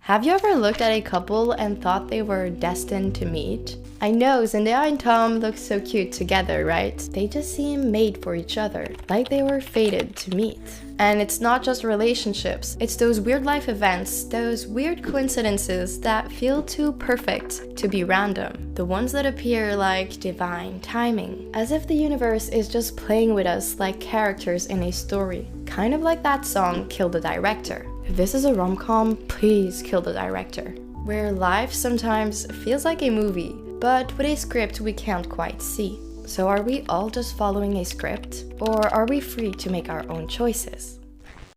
Have you ever looked at a couple and thought they were destined to meet? I know, Zendaya and Tom look so cute together, right? They just seem made for each other, like they were fated to meet. And it's not just relationships, it's those weird life events, those weird coincidences that feel too perfect to be random. The ones that appear like divine timing, as if the universe is just playing with us like characters in a story. Kind of like that song, Kill the Director. If this is a rom-com, please kill the director. Where life sometimes feels like a movie, but with a script we can't quite see. So are we all just following a script? Or are we free to make our own choices?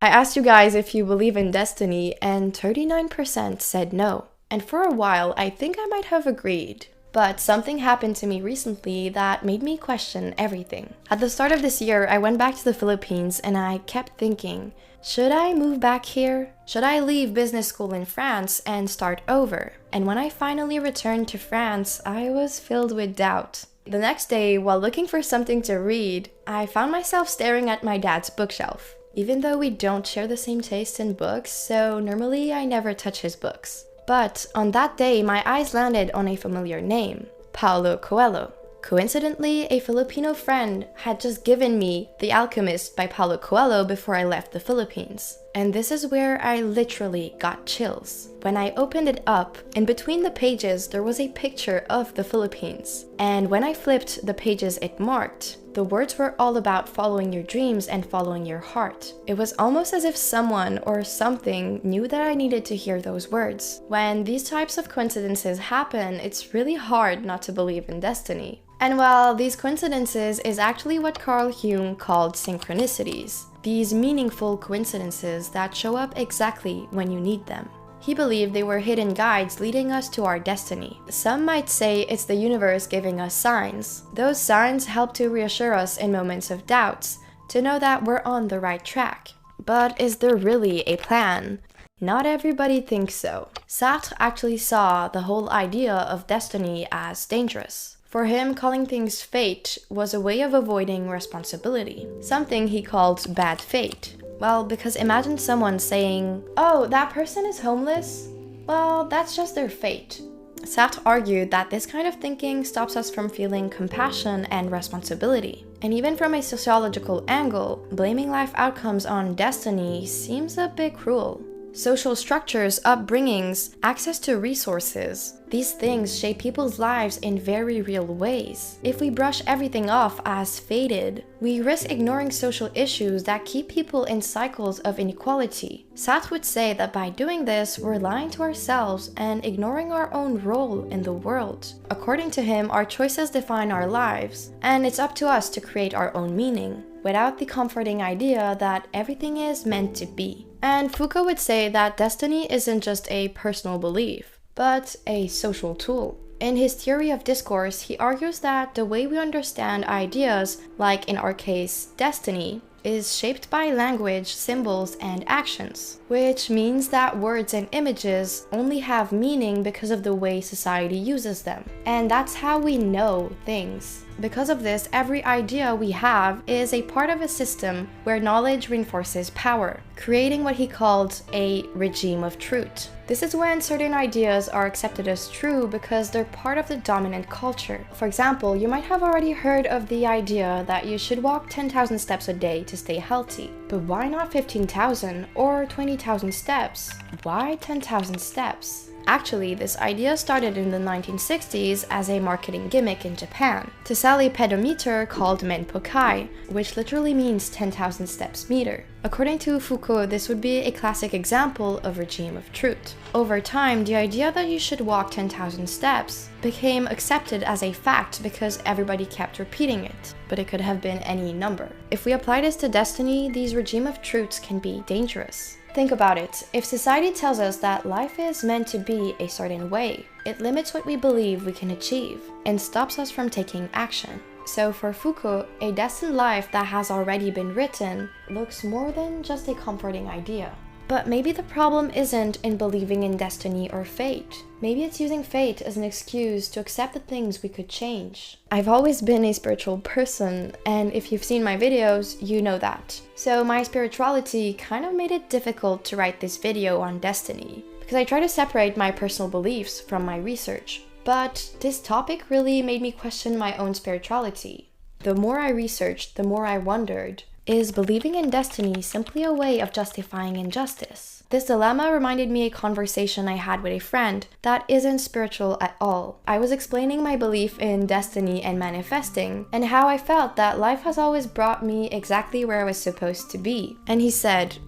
I asked you guys if you believe in destiny, and 39% said no. And for a while, I think I might have agreed. But something happened to me recently that made me question everything. At the start of this year, I went back to the Philippines and I kept thinking, should I move back here? Should I leave business school in France and start over? And when I finally returned to France, I was filled with doubt. The next day, while looking for something to read, I found myself staring at my dad's bookshelf. Even though we don't share the same taste in books, so normally I never touch his books. But on that day, my eyes landed on a familiar name, Paulo Coelho. Coincidentally, a Filipino friend had just given me The Alchemist by Paulo Coelho before I left the Philippines. And this is where I literally got chills. When I opened it up, in between the pages there was a picture of the Philippines. And when I flipped the pages it marked, the words were all about following your dreams and following your heart. It was almost as if someone or something knew that I needed to hear those words. When these types of coincidences happen, it's really hard not to believe in destiny. And well, these coincidences is actually what Carl Jung called synchronicities. These meaningful coincidences that show up exactly when you need them. He believed they were hidden guides leading us to our destiny. Some might say it's the universe giving us signs. Those signs help to reassure us in moments of doubts, to know that we're on the right track. But is there really a plan? Not everybody thinks so. Sartre actually saw the whole idea of destiny as dangerous. For him, calling things fate was a way of avoiding responsibility, something he called bad fate. Well, because imagine someone saying, "Oh, that person is homeless? Well, that's just their fate." Sartre argued that this kind of thinking stops us from feeling compassion and responsibility. And even from a sociological angle, blaming life outcomes on destiny seems a bit cruel. Social structures, upbringings, access to resources, these things shape people's lives in very real ways. If we brush everything off as fated, we risk ignoring social issues that keep people in cycles of inequality. Sartre would say that by doing this, we're lying to ourselves and ignoring our own role in the world. According to him, our choices define our lives, and it's up to us to create our own meaning, without the comforting idea that everything is meant to be. And Foucault would say that destiny isn't just a personal belief, but a social tool. In his theory of discourse, he argues that the way we understand ideas, like in our case, destiny, is shaped by language, symbols, and actions, which means that words and images only have meaning because of the way society uses them. And that's how we know things. Because of this, every idea we have is a part of a system where knowledge reinforces power, creating what he called a regime of truth. This is when certain ideas are accepted as true because they're part of the dominant culture. For example, you might have already heard of the idea that you should walk 10,000 steps a day to stay healthy. But why not 15,000 or 20,000 steps? Why 10,000 steps? Actually, this idea started in the 1960s as a marketing gimmick in Japan to sell a pedometer called Menpokai, which literally means 10,000 steps meter. According to Foucault, this would be a classic example of regime of truth. Over time, the idea that you should walk 10,000 steps became accepted as a fact because everybody kept repeating it, but it could have been any number. If we apply this to destiny, these regime of truths can be dangerous. Think about it. If society tells us that life is meant to be a certain way, it limits what we believe we can achieve and stops us from taking action. So for Foucault, a destined life that has already been written looks more than just a comforting idea. But maybe the problem isn't in believing in destiny or fate. Maybe it's using fate as an excuse to accept the things we could change. I've always been a spiritual person, and if you've seen my videos, you know that. So my spirituality kind of made it difficult to write this video on destiny, because I try to separate my personal beliefs from my research. But this topic really made me question my own spirituality. The more I researched, the more I wondered, is believing in destiny simply a way of justifying injustice? This dilemma reminded me of a conversation I had with a friend that isn't spiritual at all. I was explaining my belief in destiny and manifesting, and how I felt that life has always brought me exactly where I was supposed to be. And he said,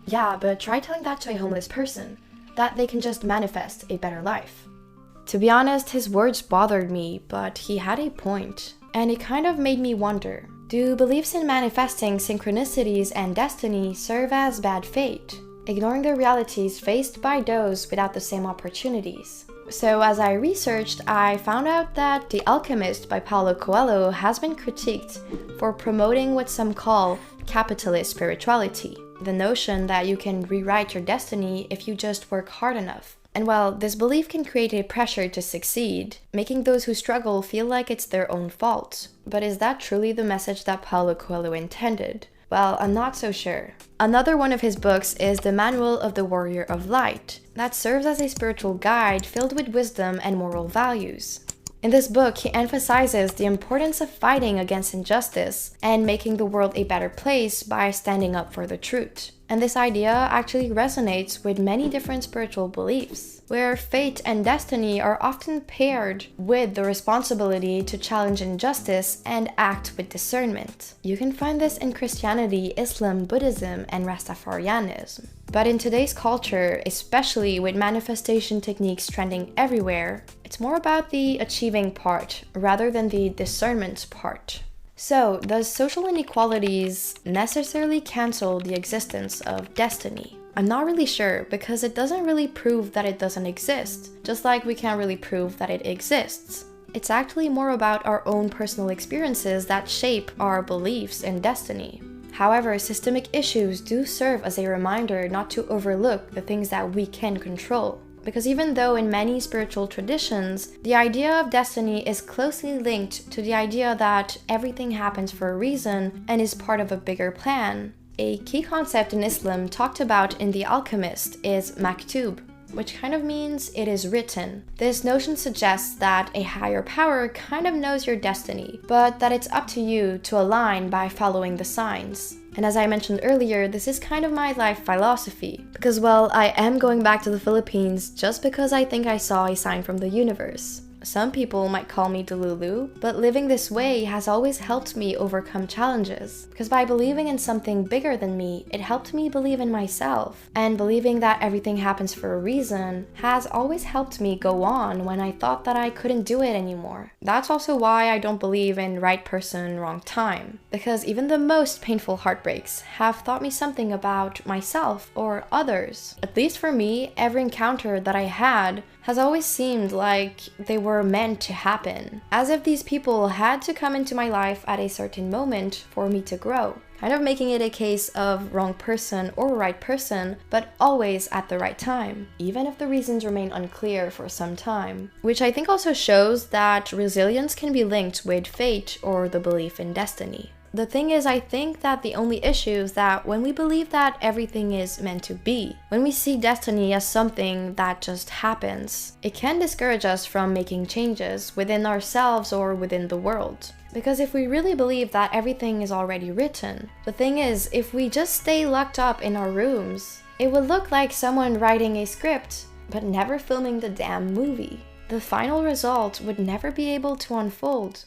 "Yeah, but try telling that to a homeless person, that they can just manifest a better life." To be honest, his words bothered me, but he had a point. And it kind of made me wonder, do beliefs in manifesting synchronicities and destiny serve as bad fate, ignoring the realities faced by those without the same opportunities? So as I researched, I found out that The Alchemist by Paulo Coelho has been critiqued for promoting what some call capitalist spirituality, the notion that you can rewrite your destiny if you just work hard enough. And while this belief can create a pressure to succeed, making those who struggle feel like it's their own fault. But is that truly the message that Paulo Coelho intended? Well, I'm not so sure. Another one of his books is The Manual of the Warrior of Light, that serves as a spiritual guide filled with wisdom and moral values. In this book, he emphasizes the importance of fighting against injustice and making the world a better place by standing up for the truth. And this idea actually resonates with many different spiritual beliefs, where fate and destiny are often paired with the responsibility to challenge injustice and act with discernment. You can find this in Christianity, Islam, Buddhism, and Rastafarianism. But in today's culture, especially with manifestation techniques trending everywhere, it's more about the achieving part rather than the discernment part. So, does social inequalities necessarily cancel the existence of destiny? I'm not really sure, because it doesn't really prove that it doesn't exist, just like we can't really prove that it exists. It's actually more about our own personal experiences that shape our beliefs in destiny. However, systemic issues do serve as a reminder not to overlook the things that we can control. Because even though in many spiritual traditions, the idea of destiny is closely linked to the idea that everything happens for a reason and is part of a bigger plan, a key concept in Islam talked about in The Alchemist is maktub, which kind of means it is written. This notion suggests that a higher power kind of knows your destiny, but that it's up to you to align by following the signs. And as I mentioned earlier, this is kind of my life philosophy, because well, I am going back to the Philippines just because I think I saw a sign from the universe. Some people might call me delulu, but living this way has always helped me overcome challenges. Because by believing in something bigger than me, it helped me believe in myself. And believing that everything happens for a reason has always helped me go on when I thought that I couldn't do it anymore. That's also why I don't believe in right person, wrong time. Because even the most painful heartbreaks have taught me something about myself or others. At least for me, every encounter that I had has always seemed like they were meant to happen. As if these people had to come into my life at a certain moment for me to grow. Kind of making it a case of wrong person or right person, but always at the right time, even if the reasons remain unclear for some time. Which I think also shows that resilience can be linked with fate or the belief in destiny. The thing is, I think that the only issue is that when we believe that everything is meant to be, when we see destiny as something that just happens, it can discourage us from making changes within ourselves or within the world. Because if we really believe that everything is already written, the thing is, if we just stay locked up in our rooms, it would look like someone writing a script, but never filming the damn movie. The final result would never be able to unfold.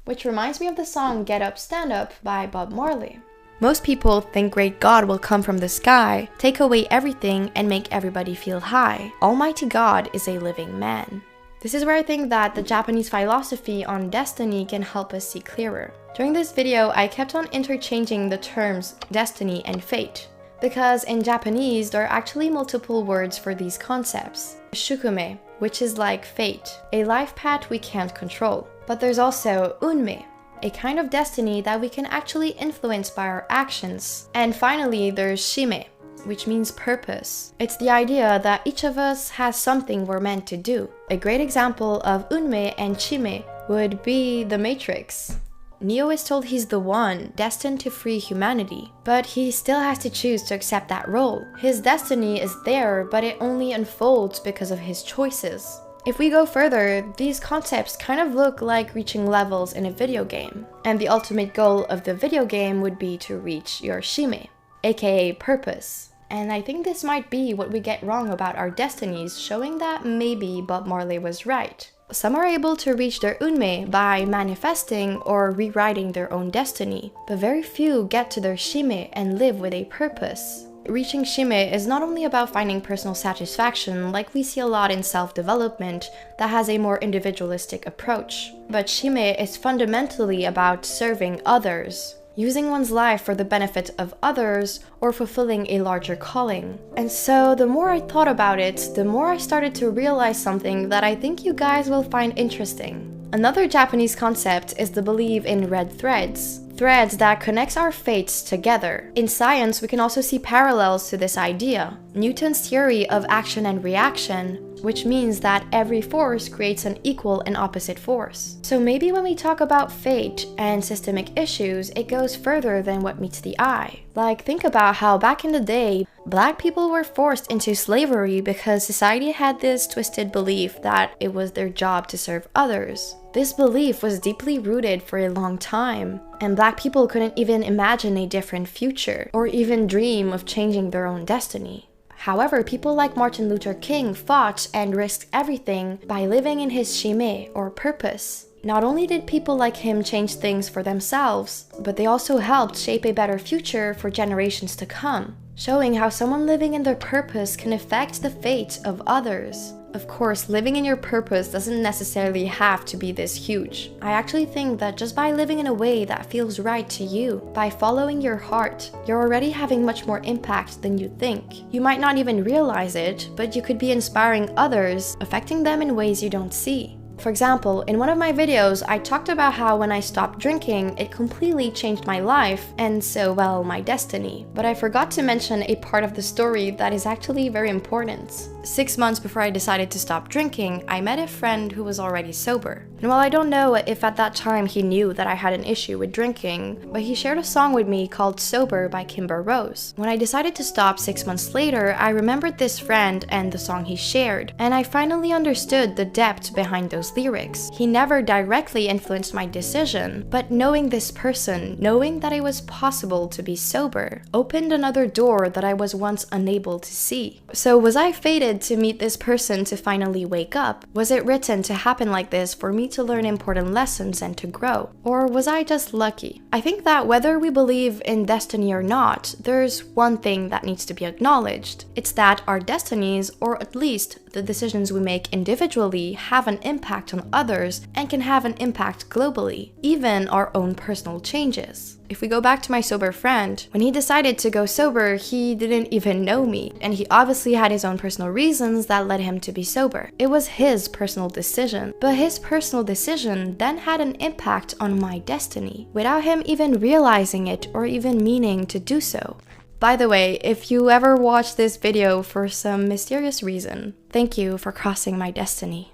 Which reminds me of the song Get Up, Stand Up by Bob Marley. Most people think great God will come from the sky, take away everything, and make everybody feel high. Almighty God is a living man. This is where I think that the Japanese philosophy on destiny can help us see clearer. During this video, I kept on interchanging the terms destiny and fate, because in Japanese, there are actually multiple words for these concepts. Shukume, which is like fate, a life path we can't control. But there's also unme, a kind of destiny that we can actually influence by our actions. And finally, there's shime, which means purpose. It's the idea that each of us has something we're meant to do. A great example of unme and shime would be The Matrix. Neo is told he's the one destined to free humanity, but he still has to choose to accept that role. His destiny is there, but it only unfolds because of his choices. If we go further, these concepts kind of look like reaching levels in a video game, and the ultimate goal of the video game would be to reach your shime, aka purpose. And I think this might be what we get wrong about our destinies, showing that maybe Bob Marley was right. Some are able to reach their unme by manifesting or rewriting their own destiny, but very few get to their shime and live with a purpose. Reaching shime is not only about finding personal satisfaction, like we see a lot in self-development that has a more individualistic approach, but shime is fundamentally about serving others, using one's life for the benefit of others or fulfilling a larger calling. And so the more I thought about it, the more I started to realize something that I think you guys will find interesting. Another Japanese concept is the belief in red threads. Threads that connects our fates together. In science, we can also see parallels to this idea. Newton's theory of action and reaction, which means that every force creates an equal and opposite force. So maybe when we talk about fate and systemic issues, it goes further than what meets the eye. Like, think about how back in the day, Black people were forced into slavery because society had this twisted belief that it was their job to serve others. This belief was deeply rooted for a long time, and Black people couldn't even imagine a different future or even dream of changing their own destiny. However, people like Martin Luther King fought and risked everything by living in his shime, or purpose. Not only did people like him change things for themselves, but they also helped shape a better future for generations to come, showing how someone living in their purpose can affect the fate of others. Of course, living in your purpose doesn't necessarily have to be this huge. I actually think that just by living in a way that feels right to you, by following your heart, you're already having much more impact than you think. You might not even realize it, but you could be inspiring others, affecting them in ways you don't see. For example, in one of my videos, I talked about how when I stopped drinking, it completely changed my life, and so, well, my destiny. But I forgot to mention a part of the story that is actually very important. 6 months before I decided to stop drinking, I met a friend who was already sober. And while I don't know if at that time he knew that I had an issue with drinking, but he shared a song with me called Sober by Kimber Rose. When I decided to stop 6 months later, I remembered this friend and the song he shared, and I finally understood the depth behind those lyrics. He never directly influenced my decision, but knowing this person, knowing that it was possible to be sober, opened another door that I was once unable to see. So was I fated to meet this person to finally wake up? Was it written to happen like this for me to learn important lessons and to grow? Or was I just lucky? I think that whether we believe in destiny or not, there's one thing that needs to be acknowledged. It's that our destinies, or at least the decisions we make individually, have an impact on others and can have an impact globally, even our own personal changes. If we go back to my sober friend, when he decided to go sober, he didn't even know me, and he obviously had his own personal reasons that led him to be sober. It was his personal decision, but his personal decision then had an impact on my destiny, without him even realizing it or even meaning to do so. By the way, if you ever watch this video for some mysterious reason, thank you for crossing my destiny.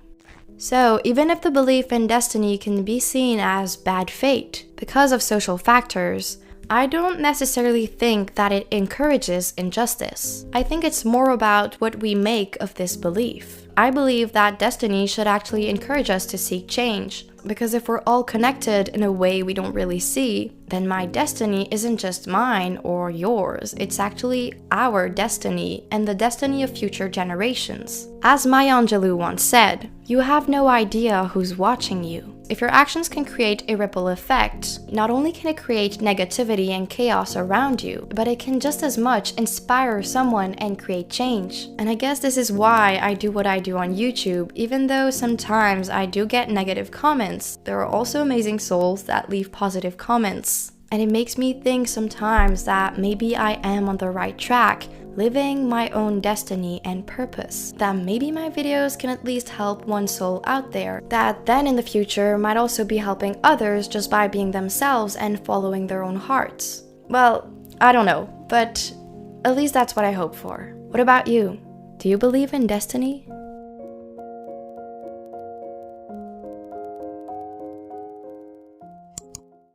So, even if the belief in destiny can be seen as bad fate because of social factors, I don't necessarily think that it encourages injustice. I think it's more about what we make of this belief. I believe that destiny should actually encourage us to seek change, because if we're all connected in a way we don't really see, then my destiny isn't just mine or yours, it's actually our destiny and the destiny of future generations. As Maya Angelou once said, you have no idea who's watching you. If your actions can create a ripple effect, not only can it create negativity and chaos around you, but it can just as much inspire someone and create change. And I guess this is why I do what I do on YouTube. Even though sometimes I do get negative comments, there are also amazing souls that leave positive comments. And it makes me think sometimes that maybe I am on the right track, living my own destiny and purpose. That maybe my videos can at least help one soul out there, that then in the future might also be helping others just by being themselves and following their own hearts. Well, I don't know, but at least that's what I hope for. What about you? Do you believe in destiny?